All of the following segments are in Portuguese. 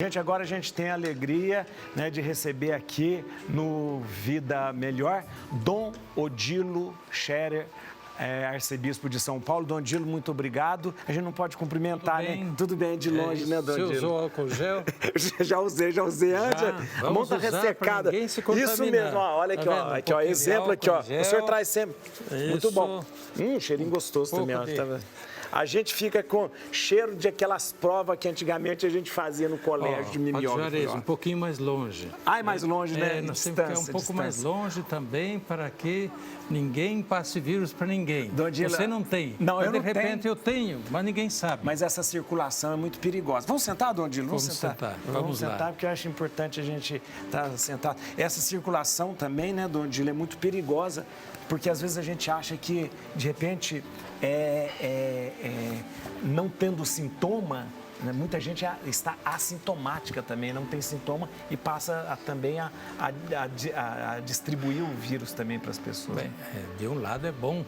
Gente, agora a gente tem a alegria, né, de receber aqui no Vida Melhor, Dom Odilo Scherer, arcebispo de São Paulo. Dom Odilo, muito obrigado. A gente não pode cumprimentar, né? Tudo bem de longe, né, Dom Odilo? Você usou álcool gel? já usei antes. A mão tá ressecada. Isso mesmo, ó, olha aqui, tá ó, aqui, ó, exemplo aqui, ó. O senhor traz sempre. Isso. Muito bom. Cheirinho gostoso também, ó. A gente fica com cheiro de aquelas provas que antigamente a gente fazia no colégio de mimeógrafo. Um pouquinho mais longe. Ah, é mais longe, né? Nós temos que ir um pouco mais longe também para que ninguém passe vírus para ninguém. Dondila, você não tem. Não, mas eu de não repente tenho. Eu tenho, mas ninguém sabe. Mas essa circulação é muito perigosa. Vamos sentar, Dom Odilo? Vamos sentar. Vamos sentar, porque eu acho importante a gente estar sentado. Essa circulação também, né, Dom Odilo, é muito perigosa, porque às vezes a gente acha que, de repente, não tendo sintoma, né, muita gente está assintomática também, não tem sintoma e passa também a distribuir o vírus também para as pessoas. Bem, de um lado é bom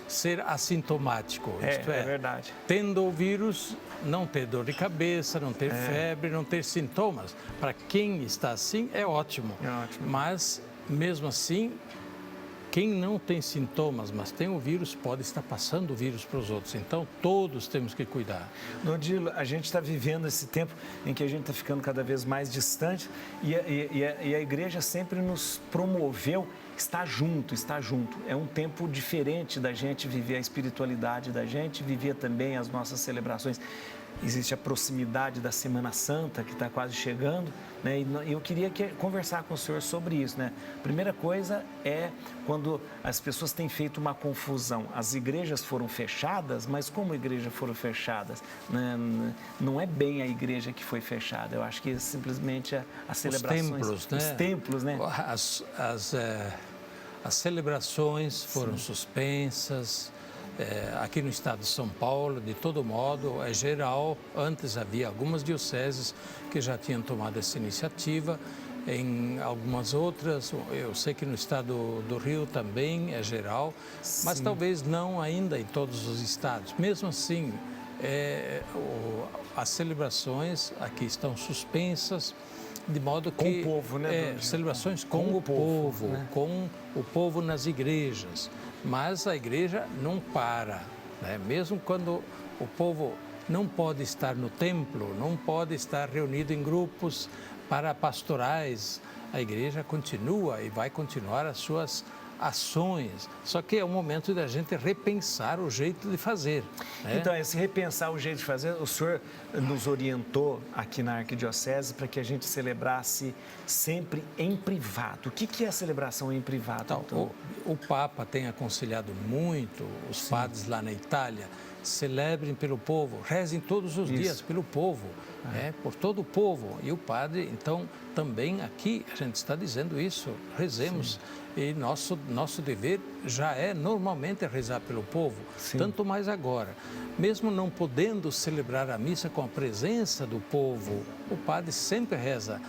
ser assintomático, isto é verdade. Tendo o vírus, não ter dor de cabeça, não ter febre, não ter sintomas. Para quem está assim, é ótimo. Mas, mesmo assim, quem não tem sintomas, mas tem o vírus, pode estar passando o vírus para os outros. Então, todos temos que cuidar. Dom Odilo, a gente está vivendo esse tempo em que a gente está ficando cada vez mais distante e a igreja sempre nos promoveu estar junto. É um tempo diferente da gente viver a espiritualidade da gente, viver também as nossas celebrações. Existe a proximidade da Semana Santa, que está quase chegando, né? E eu queria conversar com o senhor sobre isso, né? Primeira coisa é quando as pessoas têm feito uma confusão. As igrejas foram fechadas, mas como igrejas foram fechadas? Né? Não é bem a igreja que foi fechada, eu acho que simplesmente as celebrações... Os templos, né? As celebrações foram suspensas. Aqui no estado de São Paulo, de todo modo, é geral. Antes havia algumas dioceses que já tinham tomado essa iniciativa, em algumas outras, eu sei que no estado do Rio também é geral, mas talvez não ainda em todos os estados. Mesmo assim, as celebrações aqui estão suspensas, de modo que... Com o povo, né? Celebrações com o povo, né? Com o povo nas igrejas. Mas a igreja não para, né? Mesmo quando o povo não pode estar no templo, não pode estar reunido em grupos para pastorais, a igreja continua e vai continuar as suas ações, só que é o momento da gente repensar o jeito de fazer. Né? Então, esse repensar o jeito de fazer, o senhor nos orientou aqui na Arquidiocese para que a gente celebrasse sempre em privado. O que é a celebração em privado? Então? O Papa tem aconselhado muito os padres lá na Itália, celebrem pelo povo, rezem todos os dias pelo povo, por todo o povo. E o padre, então, também aqui a gente está dizendo isso, rezemos. E nosso dever já é normalmente rezar pelo povo, tanto mais agora. Mesmo não podendo celebrar a missa com a presença do povo, o padre sempre reza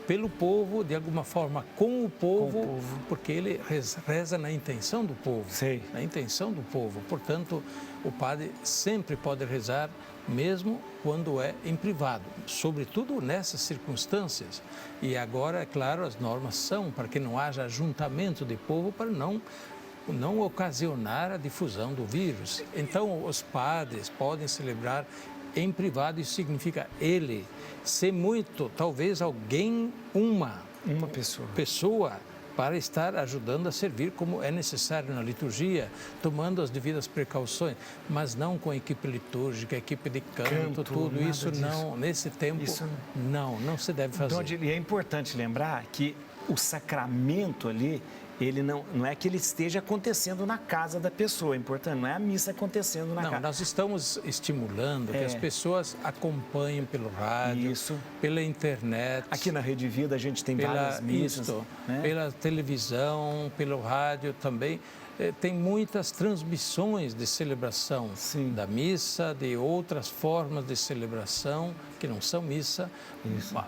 pelo povo, de alguma forma com o povo, porque ele reza na intenção do povo, na intenção do povo. Portanto, o padre sempre pode rezar, mesmo quando é em privado, sobretudo nessas circunstâncias. E agora, é claro, as normas são para que não haja ajuntamento de povo, para não ocasionar a difusão do vírus. Então, os padres podem celebrar em privado, isso significa ser muito, talvez alguém, uma pessoa para estar ajudando a servir como é necessário na liturgia, tomando as devidas precauções, mas não com equipe litúrgica, equipe de canto tudo isso não, nesse tempo, não se deve fazer. Então, e é importante lembrar que o sacramento ali, ele não é que ele esteja acontecendo na casa da pessoa, é importante, não é a missa acontecendo na casa. Nós estamos estimulando que as pessoas acompanhem pelo rádio, pela internet. Aqui na Rede Vida a gente tem várias missas. Né? Pela televisão, pelo rádio também. Tem muitas transmissões de celebração da missa, de outras formas de celebração que não são missa,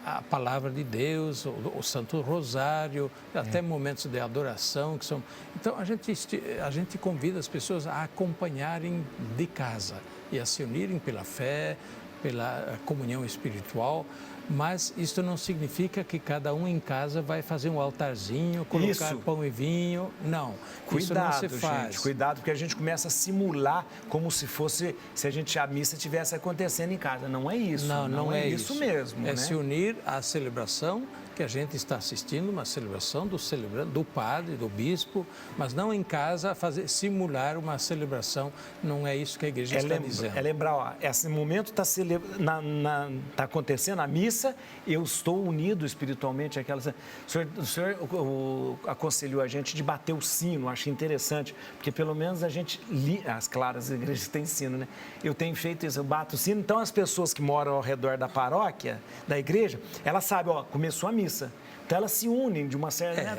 a palavra de Deus, o Santo Rosário, até momentos de adoração que são. Então a gente convida as pessoas a acompanharem de casa e a se unirem pela fé, pela comunhão espiritual, Mas isso não significa que cada um em casa vai fazer um altarzinho, colocar pão e vinho. Não, isso não se faz. Gente, cuidado, porque a gente começa a simular como se fosse, se a missa estivesse acontecendo em casa. Não é isso. Não é isso mesmo. É né? se unir à celebração que a gente está assistindo, uma celebração do padre, do bispo, mas não em casa simular uma celebração. Não é isso que a igreja está dizendo. É lembrar, ó, esse momento está tá acontecendo, a missa, eu estou unido espiritualmente àquela... O senhor aconselhou a gente de bater o sino, acho interessante, porque pelo menos a gente... As igrejas têm sino, né? Eu tenho feito isso, eu bato o sino, então as pessoas que moram ao redor da paróquia, da igreja, elas sabem, ó, começou a missa. Então elas se unem de uma certa...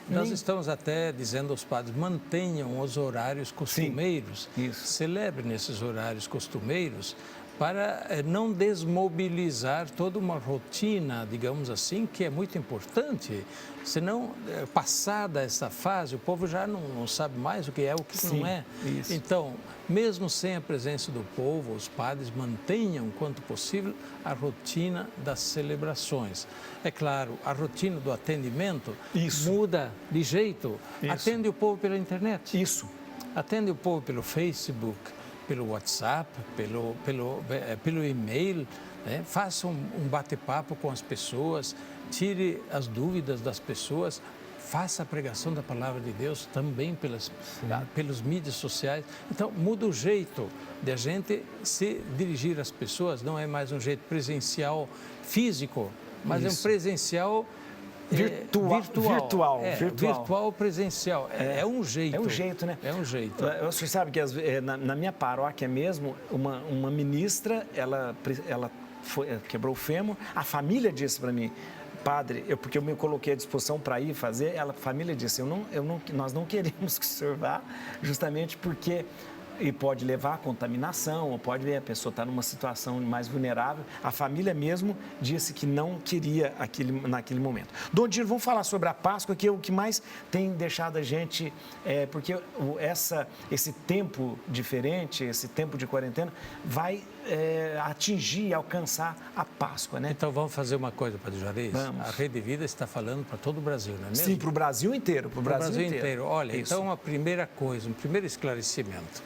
Nós estamos até dizendo aos padres, mantenham os horários costumeiros, celebrem esses horários costumeiros, para não desmobilizar toda uma rotina, digamos assim, que é muito importante. Senão, passada essa fase, o povo já não sabe mais o que é, o que não é. Isso. Então, mesmo sem a presença do povo, os padres mantenham, quanto possível, a rotina das celebrações. É claro, a rotina do atendimento muda de jeito. Atende o povo pela internet. Atende o povo pelo Facebook, pelo WhatsApp, pelo e-mail, né? Faça um bate-papo com as pessoas, tire as dúvidas das pessoas, faça a pregação da palavra de Deus também pelos mídias sociais. Então, muda o jeito de a gente se dirigir às pessoas, não é mais um jeito presencial físico, mas é um presencial... Virtual presencial. É um jeito. É um jeito, né? É um jeito. Você sabe que na minha paróquia mesmo, uma ministra, ela quebrou o fêmur, a família disse para mim, padre, porque eu me coloquei à disposição para ir fazer, a família disse, nós não queremos que o senhor vá, justamente porque... E pode levar a contaminação, ou pode ver a pessoa estar numa situação mais vulnerável. A família mesmo disse que não queria naquele momento. Dom Dino, vamos falar sobre a Páscoa, que é o que mais tem deixado a gente... porque esse tempo diferente, esse tempo de quarentena, vai atingir, alcançar a Páscoa, né? Então vamos fazer uma coisa, Padre Juarez. A Rede Vida está falando para todo o Brasil, não é mesmo? Sim, para o Brasil inteiro. Para o Brasil inteiro. Olha, então a primeira coisa, um primeiro esclarecimento.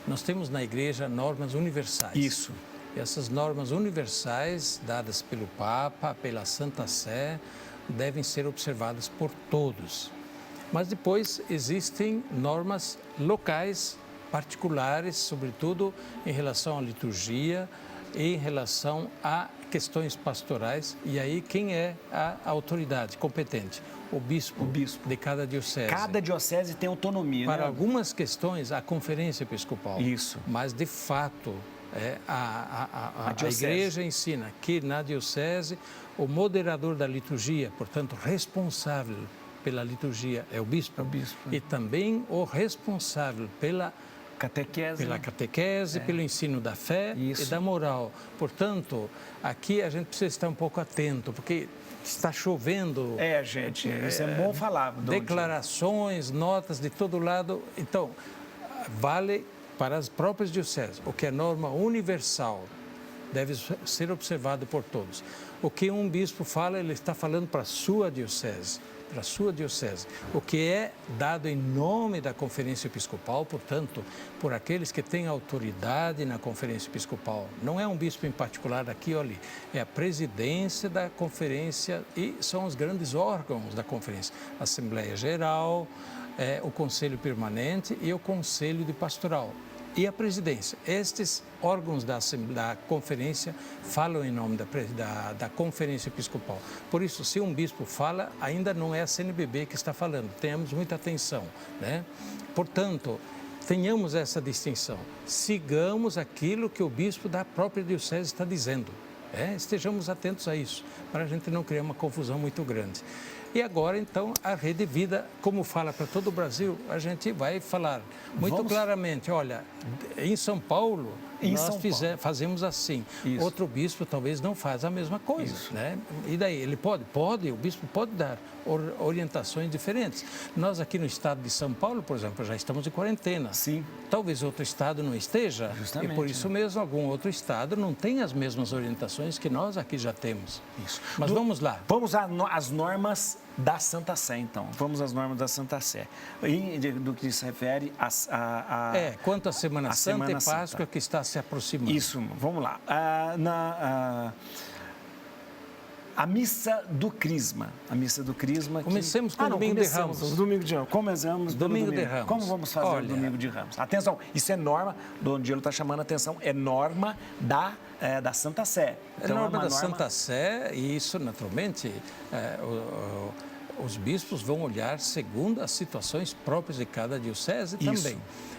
Nós temos na igreja normas universais. Isso. E essas normas universais, dadas pelo Papa, pela Santa Sé, devem ser observadas por todos. Mas depois existem normas locais, particulares, sobretudo em relação à liturgia e em relação a questões pastorais. E aí quem é a autoridade competente? O bispo de cada diocese. Cada diocese tem autonomia, Para algumas questões, a conferência episcopal. Isso. Mas, de fato, a igreja ensina que na diocese o moderador da liturgia, portanto, responsável pela liturgia é o bispo. E também o responsável pela catequese, pelo ensino da fé e da moral. Portanto, aqui a gente precisa estar um pouco atento, porque está chovendo. Gente, isso é bom falar. Declarações, notas de todo lado. Então, vale para as próprias dioceses. O que é norma universal deve ser observado por todos. O que um bispo fala, ele está falando para a sua diocese. O que é dado em nome da Conferência Episcopal, portanto, por aqueles que têm autoridade na Conferência Episcopal. Não é um bispo em particular aqui ou ali, é a presidência da Conferência e são os grandes órgãos da Conferência. A Assembleia Geral, o Conselho Permanente e o Conselho de Pastoral. E a presidência. Estes órgãos da conferência falam em nome da Conferência Episcopal. Por isso, se um bispo fala, ainda não é a CNBB que está falando. Tenhamos muita atenção, né? Portanto, tenhamos essa distinção. Sigamos aquilo que o bispo da própria diocese está dizendo. Estejamos atentos a isso, para a gente não criar uma confusão muito grande. E agora, então, a Rede Vida, como fala para todo o Brasil, a gente vai falar muito claramente, olha, em São Paulo, fazemos assim. Isso. Outro bispo talvez não faz a mesma coisa, né? E daí, ele pode? Pode, o bispo pode dar orientações diferentes. Nós aqui no estado de São Paulo, por exemplo, já estamos em quarentena. Sim. Talvez outro estado não esteja. Justamente, e por isso mesmo, algum outro estado não tem as mesmas orientações que nós aqui já temos. Isso. Mas vamos lá. Vamos às normas da Santa Sé, então. Vamos às normas da Santa Sé. Do que se refere quanto à Semana Santa e Páscoa que está se aproximando. Isso, vamos lá. A missa do Crisma. A missa do Crisma. Comecemos com o Domingo de Ramos. Domingo de Ramos. Começamos pelo Domingo de Ramos. Como vamos fazer o Domingo de Ramos? Atenção, isso é norma, Dom Diego está chamando a atenção, é norma da Santa Sé. Então, é norma da Santa Sé e isso, naturalmente, os bispos vão olhar segundo as situações próprias de cada diocese também.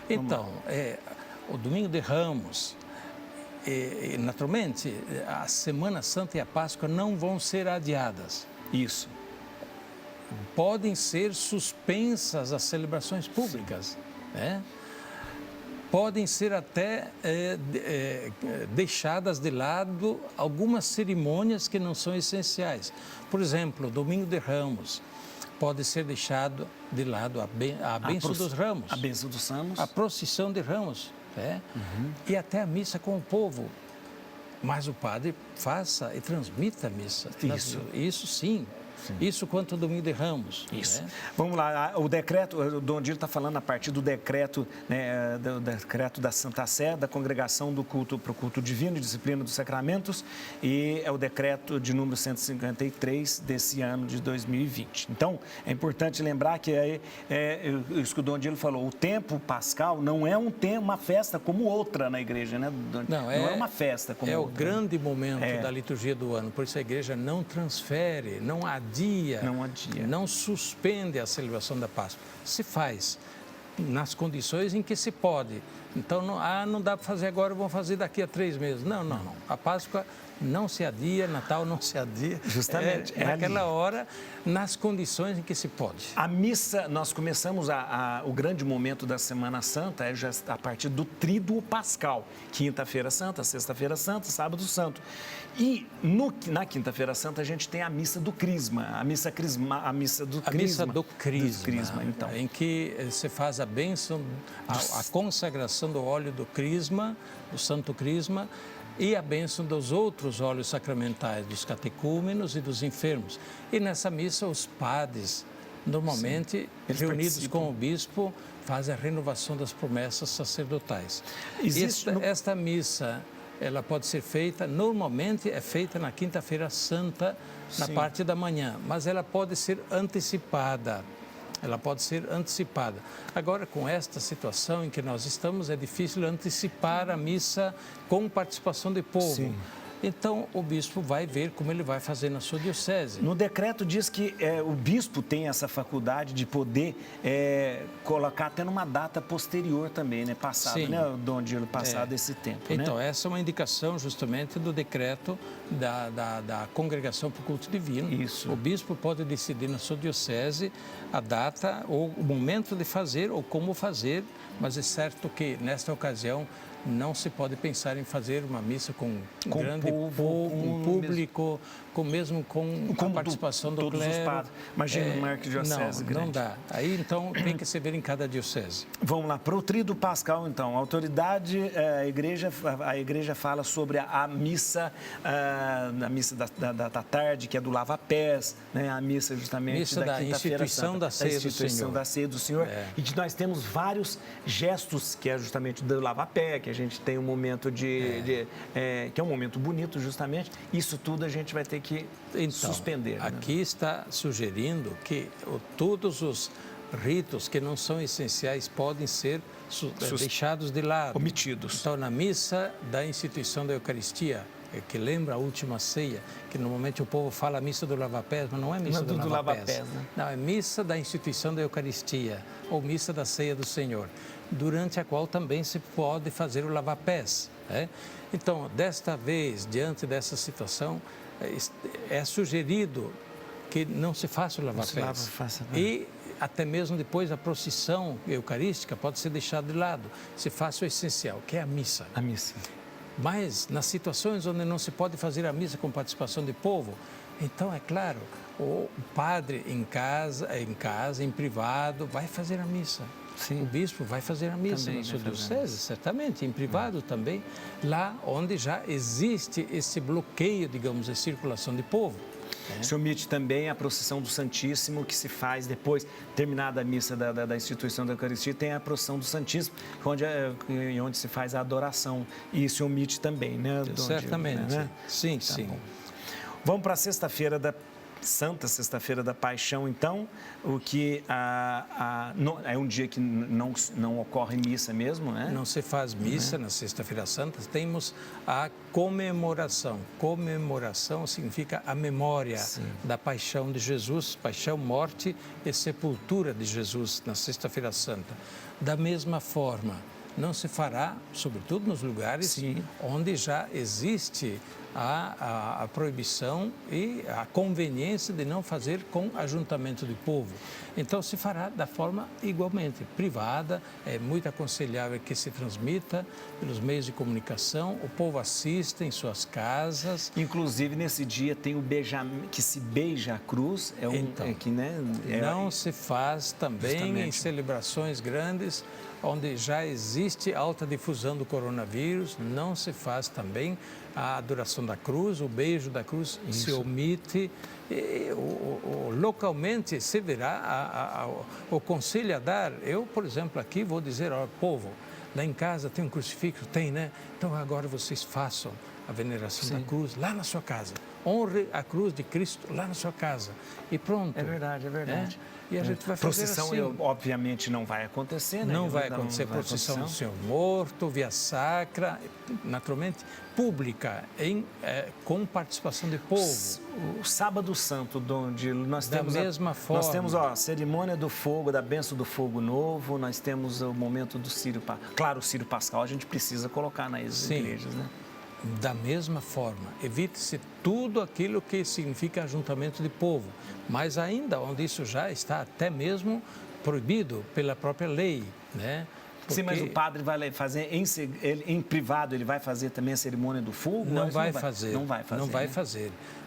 Então, o Domingo de Ramos, naturalmente, a Semana Santa e a Páscoa não vão ser adiadas. Isso. Podem ser suspensas as celebrações públicas, né? Podem ser até deixadas de lado algumas cerimônias que não são essenciais. Por exemplo, Domingo de Ramos pode ser deixado de lado a bênção dos ramos. A bênção dos ramos. A procissão de ramos. E até a missa com o povo. Mas o padre faça e transmita a missa. Isso sim. Isso quanto ao Domingo de Ramos. Isso. Vamos lá, o decreto, o Dom Diego está falando a partir do decreto, né, do decreto da Santa Sé, da Congregação do Culto para o Culto Divino e Disciplina dos Sacramentos, e é o decreto de número 153 desse ano de 2020. Então, é importante lembrar que isso que o Dom Diego falou, o tempo pascal não é uma festa como outra na igreja, né? Não é uma festa como outra. É o grande momento da liturgia do ano, por isso a igreja não transfere, não adia, não suspende a celebração da Páscoa. Se faz nas condições em que se pode. Então, não dá para fazer agora, vamos fazer daqui a 3 meses. Não. A Páscoa não se adia, Natal não se adia. Justamente. Naquela hora, nas condições em que se pode. A missa, nós começamos o grande momento da Semana Santa já a partir do Tríduo Pascal. Quinta-feira Santa, Sexta-feira Santa, Sábado Santo. E na Quinta-feira Santa a gente tem a missa do Crisma, a missa do Crisma, então. Em que se faz a bênção, a consagração do óleo do Crisma, do Santo Crisma, e a bênção dos outros óleos sacramentais, dos catecúmenos e dos enfermos. E nessa missa os padres, normalmente reunidos com o bispo, fazem a renovação das promessas sacerdotais. Esta missa, ela pode ser feita, normalmente é feita na Quinta-feira Santa, na parte da manhã, mas ela pode ser antecipada. Agora, com esta situação em que nós estamos, é difícil antecipar a missa com participação do povo. Sim. Então, o bispo vai ver como ele vai fazer na sua diocese. No decreto diz que o bispo tem essa faculdade de poder colocar até numa data posterior também, né? Passado, né? Onde ele passado esse tempo, Então, né? essa é uma indicação justamente do decreto da Congregação para o Culto Divino. Isso. O bispo pode decidir na sua diocese a data ou o momento de fazer ou como fazer, mas é certo que, nesta ocasião, não se pode pensar em fazer uma missa com grande público, mesmo com a participação do clero. Os padres. Imagina uma arquidiocese grande. Não dá. Aí, então, tem que se ver em cada diocese. Vamos lá, para o Tríduo Pascal, então. A autoridade, a igreja fala sobre a missa da tarde, que é do lava-pés, né? A missa justamente missa da instituição da ceia do Senhor. Da instituição da ceia do Senhor. E que nós temos vários gestos, que é justamente do lava-pé, que a gente tem um momento que é um momento bonito, justamente. Isso tudo a gente vai ter que suspender. Aqui está sugerindo que todos os ritos que não são essenciais podem ser deixados de lado. Omitidos. Então, na missa da instituição da Eucaristia, que lembra a última ceia, que normalmente o povo fala missa do lava-pés, mas não é missa do lava-pés. Né? Não, é missa da instituição da Eucaristia, ou missa da ceia do Senhor, durante a qual também se pode fazer o lava-pés. Né? Então, desta vez, diante dessa situação, é sugerido que não se faça o lava-pés. E até mesmo depois a procissão eucarística pode ser deixada de lado. Se faça o essencial, que é a missa. A missa. Mas nas situações onde não se pode fazer a missa com participação do povo, então, é claro, o padre em casa, em privado, vai fazer a missa. Sim. O bispo vai fazer a missa Também na sua vai fazer a diocese, certamente, em privado também, lá onde já existe esse bloqueio, digamos, de circulação de povo. Se omite também a procissão do Santíssimo, que se faz depois, terminada a missa da instituição da Eucaristia, tem a procissão do Santíssimo, onde se faz a adoração. E se omite também, né? Certamente, né? Sim, Tá sim. Bom. Vamos para a sexta-feira Santa Sexta-feira da Paixão, então, o que é um dia que não ocorre missa mesmo, né? Não se faz missa na Sexta-feira Santa, temos a comemoração. Comemoração significa a memória da paixão de Jesus, paixão, morte e sepultura de Jesus na Sexta-feira Santa. Da mesma forma, não se fará, sobretudo nos lugares onde já existe a proibição e a conveniência de não fazer com ajuntamento de povo. Então, se fará da forma igualmente privada, é muito aconselhável que se transmita pelos meios de comunicação, o povo assista em suas casas. Inclusive, nesse dia tem o que se beija a cruz, não se faz também justamente em celebrações grandes, onde já existe alta difusão do coronavírus, não se faz também a adoração da cruz, o beijo da cruz se omite. E, localmente se verá o conselho a dar. Eu, por exemplo, aqui vou dizer ao povo, lá em casa tem um crucifixo? Tem, né? Então agora vocês façam a veneração da cruz lá na sua casa. Honre a cruz de Cristo lá na sua casa. E pronto. É verdade, é verdade. E a gente vai fazer procissão, assim. Obviamente, não vai acontecer, né? Não vai acontecer procissão do Senhor Morto, via sacra, naturalmente, pública, com participação do povo. O Sábado Santo, onde nós temos... Da mesma forma. Nós temos a cerimônia do fogo, da bênção do fogo novo, nós temos o momento do Círio... Claro, o Círio Pascal a gente precisa colocar nas igrejas, né? Da mesma forma, evite-se tudo aquilo que significa ajuntamento de povo, mas ainda onde isso já está até mesmo proibido pela própria lei, né? Porque... Sim, mas o padre vai fazer em privado, ele vai fazer também a cerimônia do fogo? Não vai fazer. Não.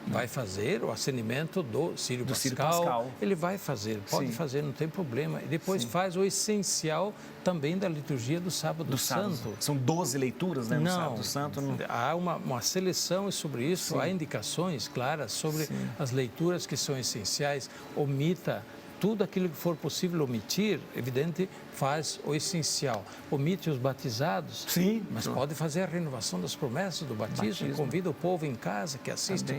Vai fazer o acendimento do Círio Pascal. Ele vai fazer, pode fazer, não tem problema. E depois faz o essencial também da liturgia do Sábado Santo. São 12 leituras, né, no Sábado Santo? Há uma seleção sobre isso, há indicações claras sobre as leituras que são essenciais. Omita tudo aquilo que for possível omitir, evidente, faz o essencial. Omite os batizados, mas pode fazer a renovação das promessas do batismo. Convida o povo em casa, que assiste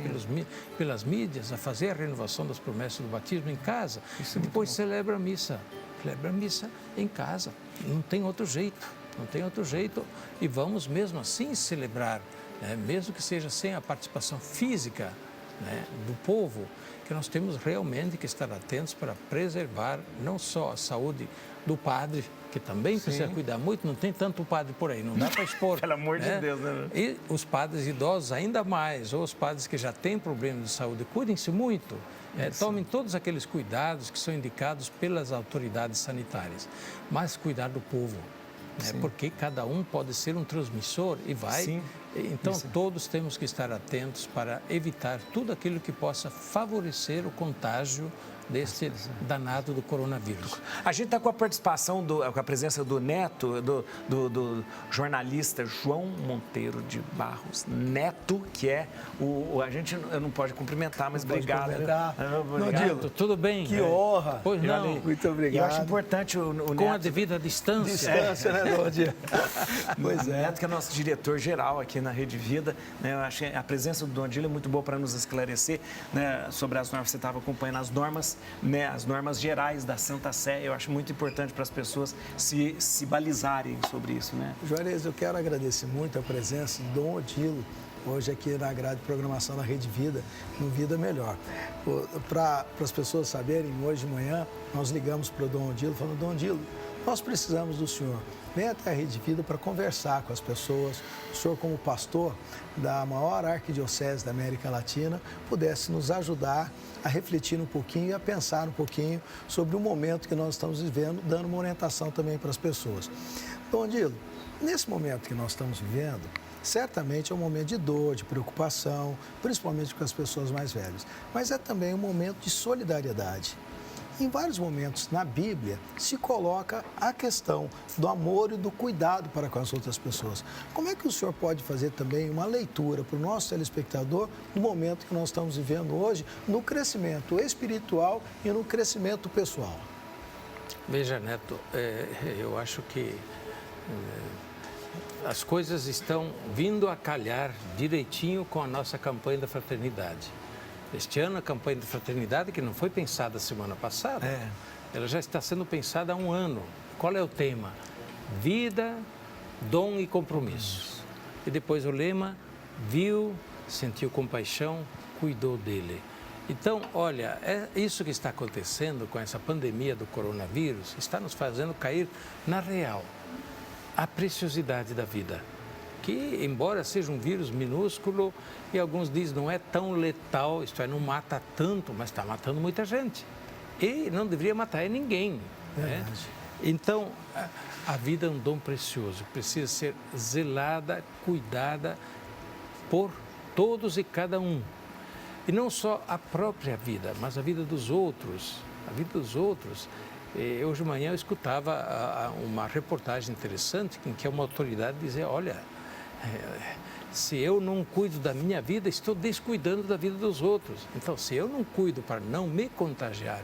pelas mídias, a fazer a renovação das promessas do batismo em casa. E depois celebra a missa. Celebra a missa em casa. Não tem outro jeito. Não tem outro jeito. E vamos mesmo assim celebrar, né? Mesmo que seja sem a participação física, né, do povo, que nós temos realmente que estar atentos para preservar não só a saúde do padre, que também precisa cuidar muito, não tem tanto padre por aí, não dá para expor. Pelo amor de Deus, né? E os padres idosos ainda mais, ou os padres que já têm problemas de saúde, cuidem-se muito, tomem todos aqueles cuidados que são indicados pelas autoridades sanitárias, mas cuidar do povo. Porque cada um pode ser um transmissor e vai. Então, todos temos que estar atentos para evitar tudo aquilo que possa favorecer o contágio deste danado do coronavírus. A gente está com a participação, com a presença do neto, do jornalista João Monteiro de Barros Neto, que é a gente não pode cumprimentar, mas obrigado. Neto, tudo bem? Que honra. Pois não. Muito obrigado. Eu acho importante o Neto... Com a devida distância. Distância, né, Dom Adílio? Pois é. Neto, que é nosso diretor-geral aqui na Rede Vida, né? Eu acho que a presença do Dom Adílio é muito boa para nos esclarecer, né, sobre as normas. Você estava acompanhando as normas, né, as normas gerais da Santa Sé. Eu acho muito importante para as pessoas se balizarem sobre isso, né? Juarez, eu quero agradecer muito a presença do Dom Adílio hoje aqui na grade de programação da Rede Vida, no Vida Melhor. Para as pessoas saberem, hoje de manhã nós ligamos para o Dom Adílio, falando: Dom Adílio, Nós precisamos do Senhor. Venha até a Rede Vida para conversar com as pessoas. O Senhor, como pastor da maior arquidiocese da América Latina, pudesse nos ajudar a refletir um pouquinho e a pensar um pouquinho sobre o momento que nós estamos vivendo, dando uma orientação também para as pessoas. Dom Odilo, nesse momento que nós estamos vivendo, certamente é um momento de dor, de preocupação, principalmente com as pessoas mais velhas, mas é também um momento de solidariedade. Em vários momentos na Bíblia se coloca a questão do amor e do cuidado para com as outras pessoas. Como é que o senhor pode fazer também uma leitura para o nosso telespectador no momento que nós estamos vivendo hoje, no crescimento espiritual e no crescimento pessoal? Veja, Neto, eu acho que as coisas estão vindo a calhar direitinho com a nossa campanha da fraternidade. Este ano, a campanha de fraternidade, que não foi pensada semana passada, ela já está sendo pensada há um ano. Qual é o tema? Vida, dom e compromisso. E depois o lema, viu, sentiu compaixão, cuidou dele. Então, olha, é isso que está acontecendo com essa pandemia do coronavírus, está nos fazendo cair na real a preciosidade da vida. Que, embora seja um vírus minúsculo, e alguns dizem não é tão letal, isto é, não mata tanto, mas está matando muita gente. E não deveria matar ninguém. Né? Então, a vida é um dom precioso, precisa ser zelada, cuidada por todos e cada um. E não só a própria vida, mas a vida dos outros. A vida dos outros. Hoje de manhã eu escutava uma reportagem interessante em que uma autoridade dizia, olha, se eu não cuido da minha vida, estou descuidando da vida dos outros. Então, se eu não cuido para não me contagiar,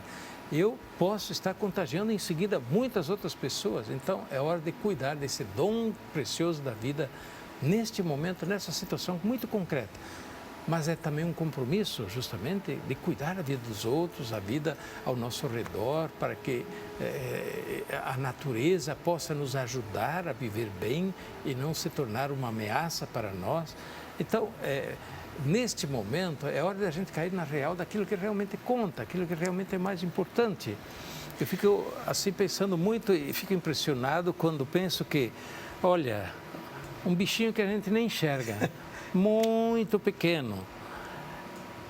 eu posso estar contagiando em seguida muitas outras pessoas. Então, é hora de cuidar desse dom precioso da vida neste momento, nessa situação muito concreta. Mas é também um compromisso, justamente, de cuidar da vida dos outros, a vida ao nosso redor, para que a natureza possa nos ajudar a viver bem e não se tornar uma ameaça para nós. Então, neste momento, é hora da gente cair na real daquilo que realmente conta, aquilo que realmente é mais importante. Eu fico assim pensando muito e fico impressionado quando penso que, olha, um bichinho que a gente nem enxerga, muito pequeno,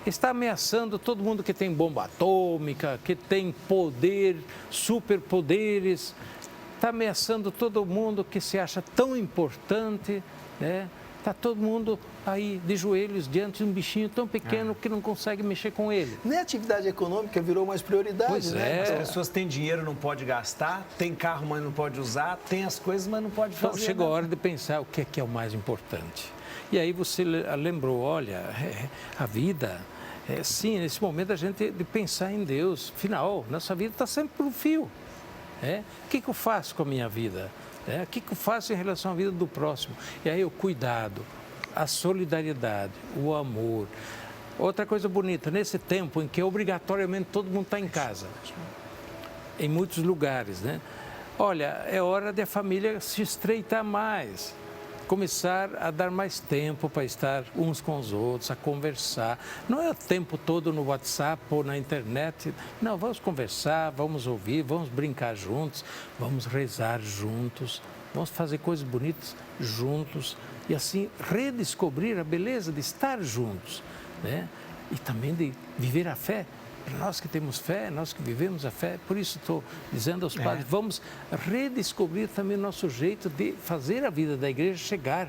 está ameaçando todo mundo que tem bomba atômica, que tem poder, superpoderes, está ameaçando todo mundo que se acha tão importante, né? Está todo mundo aí de joelhos diante de um bichinho tão pequeno que não consegue mexer com ele. Nem a atividade econômica virou mais prioridade, pois né? As pessoas têm dinheiro, não pode gastar, tem carro, mas não pode usar, tem as coisas, mas não pode fazer. Então chegou a hora de pensar o que é o mais importante. E aí você lembrou, olha, a vida, sim, nesse momento a gente de pensar em Deus. Afinal, nossa vida está sempre por um fio. O que eu faço com a minha vida? O que eu faço em relação à vida do próximo? E aí o cuidado, a solidariedade, o amor. Outra coisa bonita, nesse tempo em que obrigatoriamente todo mundo está em casa, em muitos lugares, né? Olha, é hora de a família se estreitar mais. Começar a dar mais tempo para estar uns com os outros, a conversar. Não é o tempo todo no WhatsApp ou na internet. Não, vamos conversar, vamos ouvir, vamos brincar juntos, vamos rezar juntos, vamos fazer coisas bonitas juntos e assim redescobrir a beleza de estar juntos, né? E também de viver a fé. Para nós que temos fé, nós que vivemos a fé, por isso estou dizendo aos padres, vamos redescobrir também o nosso jeito de fazer a vida da igreja chegar,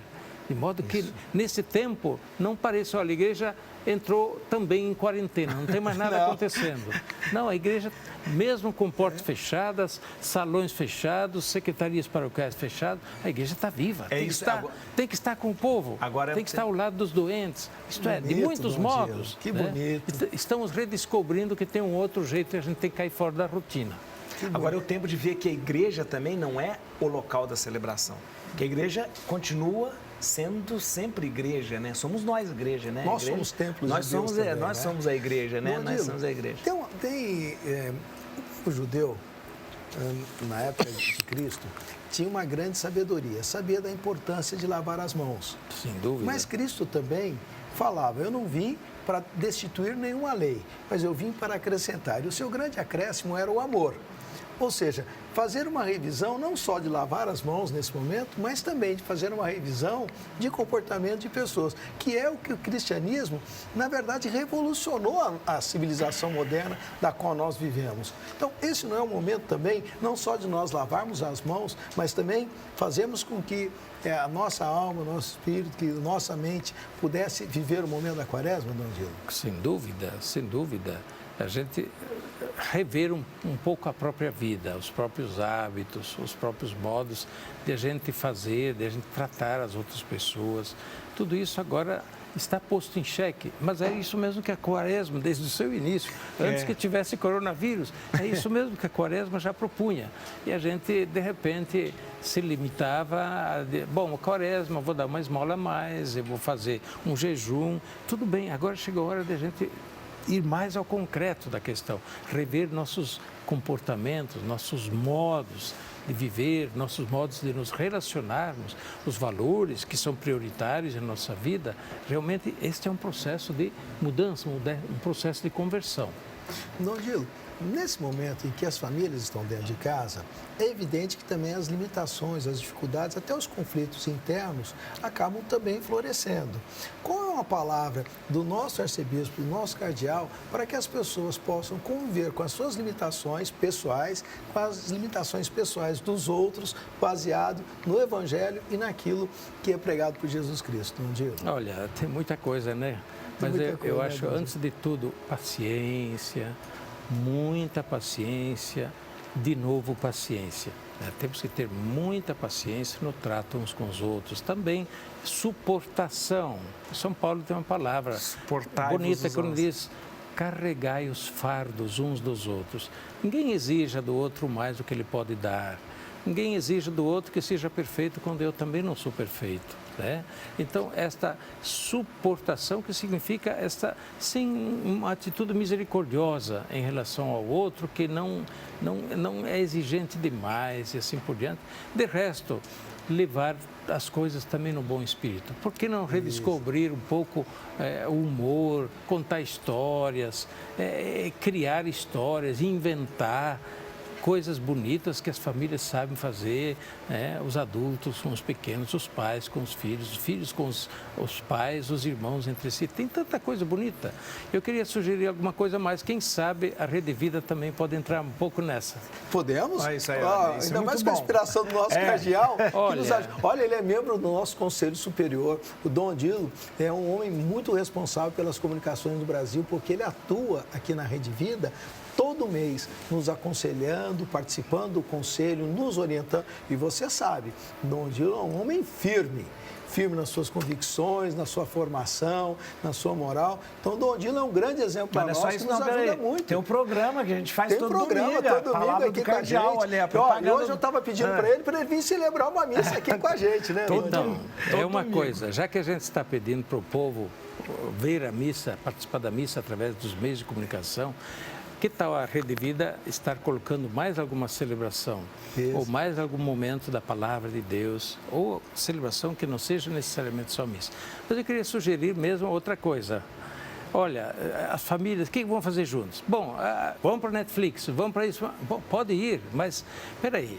de modo que nesse tempo não pareça, olha, a igreja entrou também em quarentena, não tem mais nada acontecendo. Não, a igreja, mesmo com portas fechadas, salões fechados, secretarias paroquiais fechadas, a igreja está viva, tem que estar com o povo, tem que estar ao lado dos doentes, isto é, de muitos modos. Que bonito. Estamos redescobrindo que tem um outro jeito e a gente tem que cair fora da rotina. Agora é o tempo de ver que a igreja também não é o local da celebração, que a igreja continua sendo sempre igreja, né? Somos nós igreja, né? Nós somos templos nós de Deus somos, também, nós somos a igreja, né? Nós somos a igreja. O judeu, na época de Cristo, tinha uma grande sabedoria, sabia da importância de lavar as mãos. Sem dúvida. Mas Cristo também falava, eu não vim para destituir nenhuma lei, mas eu vim para acrescentar. E o seu grande acréscimo era o amor. Ou seja, fazer uma revisão não só de lavar as mãos nesse momento, mas também de fazer uma revisão de comportamento de pessoas, que é o que o cristianismo, na verdade, revolucionou a civilização moderna da qual nós vivemos. Então, esse não é o momento também, não só de nós lavarmos as mãos, mas também fazermos com que a nossa alma, o nosso espírito, que a nossa mente pudesse viver o momento da quaresma, Dom Dilo? Sem dúvida, sem dúvida. A gente rever um pouco a própria vida, os próprios hábitos, os próprios modos de a gente fazer, de a gente tratar as outras pessoas. Tudo isso agora está posto em xeque, mas é isso mesmo que a quaresma, desde o seu início, antes que tivesse coronavírus, é isso mesmo que a quaresma já propunha. E a gente, de repente, se limitava a, bom, a quaresma, vou dar uma esmola a mais, eu vou fazer um jejum, tudo bem, agora chegou a hora de a gente ir mais ao concreto da questão, rever nossos comportamentos, nossos modos de viver, nossos modos de nos relacionarmos, os valores que são prioritários em nossa vida. Realmente, este é um processo de mudança, um processo de conversão. Dom Dilo, nesse momento em que as famílias estão dentro de casa, é evidente que também as limitações, as dificuldades, até os conflitos internos acabam também florescendo. Qual é uma palavra do nosso arcebispo, do nosso cardeal, para que as pessoas possam conviver com as suas limitações pessoais, com as limitações pessoais dos outros, baseado no Evangelho e naquilo que é pregado por Jesus Cristo, Dom Dilo? Olha, tem muita coisa, né? Mas eu acho, antes de tudo, paciência, muita paciência, de novo paciência. Temos que ter muita paciência no trato uns com os outros. Também suportação. São Paulo tem uma palavra bonita quando diz: carregai os fardos uns dos outros. Ninguém exija do outro mais do que ele pode dar. Ninguém exige do outro que seja perfeito quando eu também não sou perfeito. Né? Então, esta suportação, que significa sim, uma atitude misericordiosa em relação ao outro, que não é exigente demais e assim por diante. De resto, levar as coisas também no bom espírito. Por que não redescobrir um pouco o humor, contar histórias, criar histórias, inventar coisas bonitas que as famílias sabem fazer, os adultos com os pequenos, os pais com os filhos com os pais, os irmãos entre si. Tem tanta coisa bonita. Eu queria sugerir alguma coisa mais. Quem sabe a Rede Vida também pode entrar um pouco nessa. Podemos? Isso aí, ainda mais com a inspiração do nosso cardeal. Olha, ele é membro do nosso Conselho Superior. O Dom Dilo é um homem muito responsável pelas comunicações do Brasil, porque ele atua aqui na Rede Vida todo mês, nos aconselhando, participando do conselho, nos orientando. E você sabe, Dom Dilo é um homem firme nas suas convicções, na sua formação, na sua moral. Então, Dom Dilo é um grande exemplo para nós, que nos ajuda muito. Tem um programa que a gente faz todo domingo. Tem um programa todo domingo aqui com a gente. E hoje eu estava pedindo para ele vir celebrar uma missa aqui com a gente, né? Então, é uma coisa, já que a gente está pedindo para o povo ver a missa, participar da missa através dos meios de comunicação, que tal a Rede Vida estar colocando mais alguma celebração, ou mais algum momento da Palavra de Deus, ou celebração que não seja necessariamente só missa? Mas eu queria sugerir mesmo outra coisa. Olha, as famílias, o que vão fazer juntos? Bom, vamos para a Netflix, vamos para isso. Bom, pode ir, mas espera aí,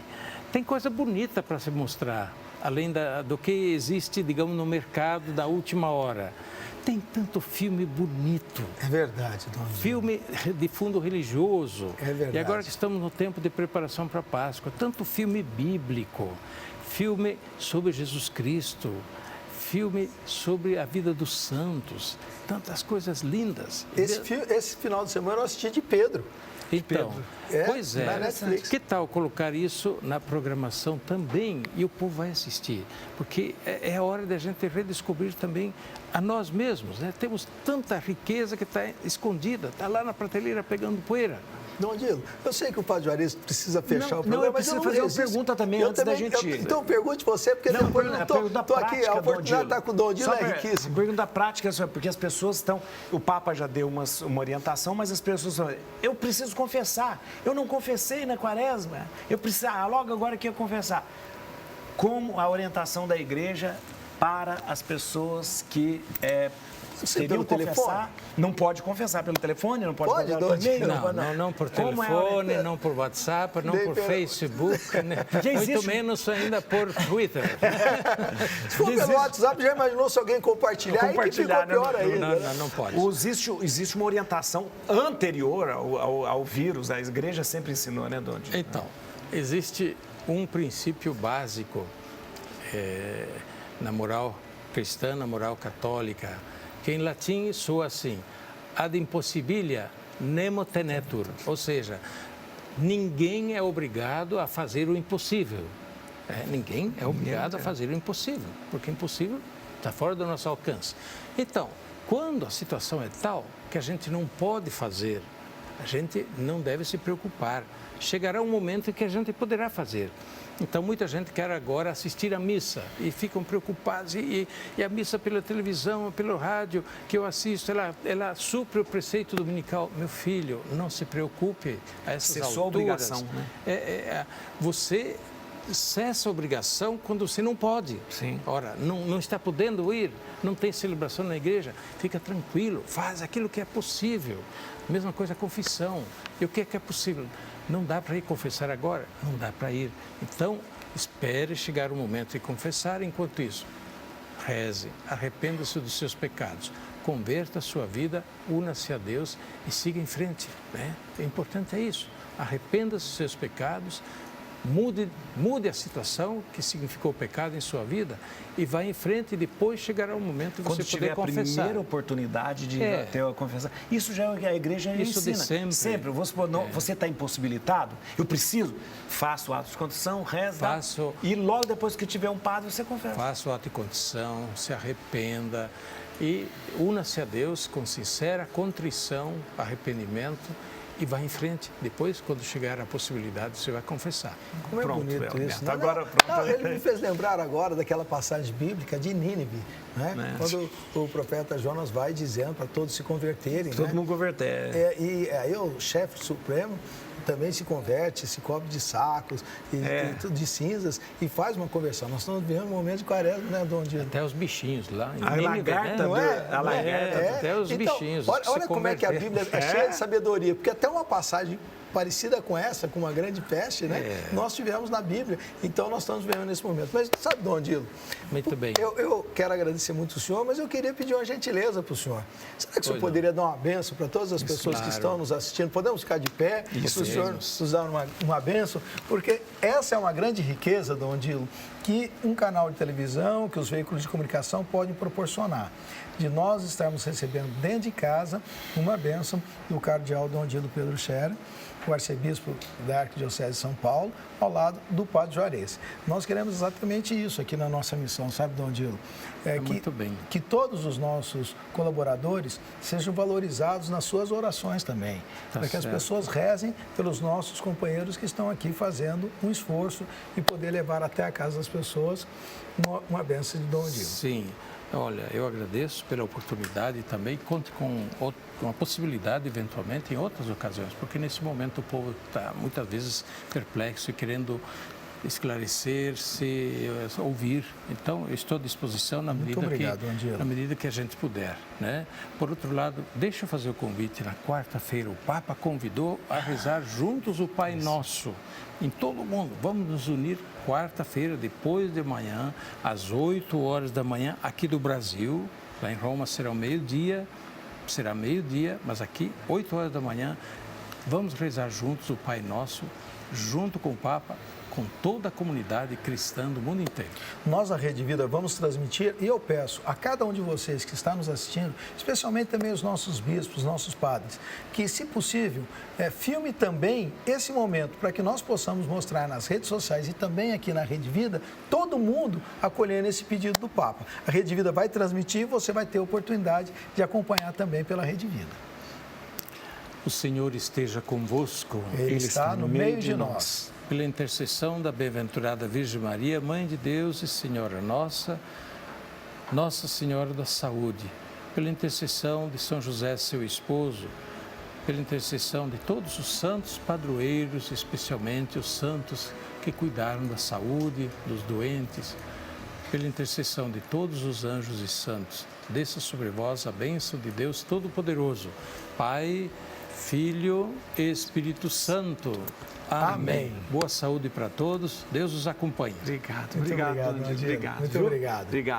tem coisa bonita para se mostrar, além do que existe, digamos, no mercado da última hora. Tem tanto filme bonito. É verdade, Dom Dilo. Filme de fundo religioso. É verdade. E agora que estamos no tempo de preparação para a Páscoa, tanto filme bíblico, filme sobre Jesus Cristo, filme sobre a vida dos santos, tantas coisas lindas. Esse final de semana eu assisti de Pedro. Então, pois é, que tal colocar isso na programação também e o povo vai assistir? Porque é a hora da gente redescobrir também a nós mesmos, né? Temos tanta riqueza que está escondida, está lá na prateleira pegando poeira. Dom Dilo, eu sei que o Padre Juarez precisa fechar o programa, mas eu preciso fazer uma pergunta também antes da gente... Então pergunte você, porque depois eu estou aqui, a oportunidade de estar com o Dom Dilo é riquíssima. Pergunta prática, porque as pessoas estão... O Papa já deu uma orientação, mas as pessoas falam, eu preciso confessar, eu não confessei na quaresma, eu preciso, logo agora que eu confessar. Como a orientação da igreja para as pessoas que pelo confessar, não pode confessar pelo telefone, não pode confessar pelo e-mail, não por telefone, não por WhatsApp, não por Facebook, muito menos ainda por Twitter. Se for pelo WhatsApp, já imaginou se alguém compartilhar e que ficou pior ainda. Não pode. Existe uma orientação anterior ao vírus, a igreja sempre ensinou, né, Donde? Então, existe um princípio básico na moral cristã, na moral católica, que em latim soa assim: ad impossibilia nemo tenetur, ou seja, ninguém é obrigado a fazer o impossível. Ninguém é obrigado a fazer o impossível, porque o impossível está fora do nosso alcance. Então, quando a situação é tal que a gente não pode fazer, a gente não deve se preocupar. Chegará um momento em que a gente poderá fazer. Então, muita gente quer agora assistir à missa e ficam preocupados. E a missa pela televisão, pelo rádio, que eu assisto, ela supre o preceito dominical. Meu filho, não se preocupe a essas alturas. É sua obrigação, né? Você cessa a obrigação quando você não pode. Sim. Ora, não está podendo ir, não tem celebração na igreja, fica tranquilo, faz aquilo que é possível. Mesma coisa a confissão. E o que é possível? Não dá para ir confessar agora? Não dá para ir. Então, espere chegar o momento de confessar. Enquanto isso, reze, arrependa-se dos seus pecados, converta a sua vida, una-se a Deus e siga em frente. Né? O importante é isso. Arrependa-se dos seus pecados, mude a situação que significou o pecado em sua vida e vá em frente, e depois chegará o momento de você poder confessar. Quando tiver a primeira oportunidade de ter a confessar. Isso já é o que a igreja ensina. Sempre. Você está impossibilitado, eu preciso, faço o ato de contrição, reza, e logo depois que tiver um padre, você confessa. Faça o ato de contrição, se arrependa e una-se a Deus com sincera contrição, arrependimento, e vai em frente. Depois, quando chegar a possibilidade, você vai confessar. Como é bonito isso. Ele me fez lembrar agora daquela passagem bíblica de Nínive, né? Quando o profeta Jonas vai dizendo para todos se converterem. Todo mundo converter. E aí o chefe supremo também se converte, se cobre de sacos e de cinzas e faz uma conversão. Nós estamos vivendo um momento de quaresma, né, Donde? Até os bichinhos lá. A lagarta, não é? A lagarta. Até os bichinhos. Olha como é que a Bíblia é cheia de sabedoria, porque até uma passagem parecida com essa, com uma grande peste, né? Nós tivemos na Bíblia. Então, nós estamos vivendo nesse momento. Mas sabe, Dom Dilo? Muito bem. Eu quero agradecer muito o senhor, mas eu queria pedir uma gentileza para o senhor. Será que o senhor poderia dar uma bênção para todas as pessoas que estão nos assistindo? Podemos ficar de pé? Para o senhor nos dar uma bênção? Porque essa é uma grande riqueza, Dom Dilo, que um canal de televisão, que os veículos de comunicação podem proporcionar. De nós estarmos recebendo dentro de casa uma bênção do cardeal Dom Dilo Pedro Scherer, o arcebispo da Arquidiocese de São Paulo, ao lado do Padre Juarez. Nós queremos exatamente isso aqui na nossa missão, sabe, Dom Dilo? Muito bem. Que todos os nossos colaboradores sejam valorizados nas suas orações também, para que as pessoas rezem pelos nossos companheiros que estão aqui fazendo um esforço e poder levar até a casa das pessoas uma bênção de Dom Dilo. Sim. Olha, eu agradeço pela oportunidade e também conto com uma possibilidade, eventualmente, em outras ocasiões, porque nesse momento o povo está muitas vezes perplexo e querendo esclarecer-se, ouvir. Então, eu estou à disposição na medida que a gente puder, né? Por outro lado, deixa eu fazer o convite. Na quarta-feira, o Papa convidou a rezar juntos o Pai Nosso. Em todo o mundo. Vamos nos unir quarta-feira, depois de manhã, às 8 horas da manhã, aqui do Brasil. Lá em Roma será meio-dia, mas aqui, 8 horas da manhã, vamos rezar juntos o Pai Nosso, junto com o Papa, com toda a comunidade cristã do mundo inteiro. Nós, a Rede Vida, vamos transmitir, e eu peço a cada um de vocês que está nos assistindo, especialmente também os nossos bispos, nossos padres, que, se possível, filme também esse momento, para que nós possamos mostrar nas redes sociais e também aqui na Rede Vida, todo mundo acolhendo esse pedido do Papa. A Rede Vida vai transmitir e você vai ter a oportunidade de acompanhar também pela Rede Vida. O Senhor esteja convosco. Ele está no meio de nós. Pela intercessão da bem-aventurada Virgem Maria, Mãe de Deus e Senhora Nossa, Nossa Senhora da Saúde, pela intercessão de São José, seu esposo, pela intercessão de todos os santos padroeiros, especialmente os santos que cuidaram da saúde dos doentes, pela intercessão de todos os anjos e santos, desça sobre vós a bênção de Deus Todo-Poderoso, Pai, Filho e Espírito Santo. Amém. Boa saúde para todos. Deus os acompanhe. Obrigado. Muito obrigado, Andy. Andino. Obrigado. Muito viu? obrigado. Obrigado.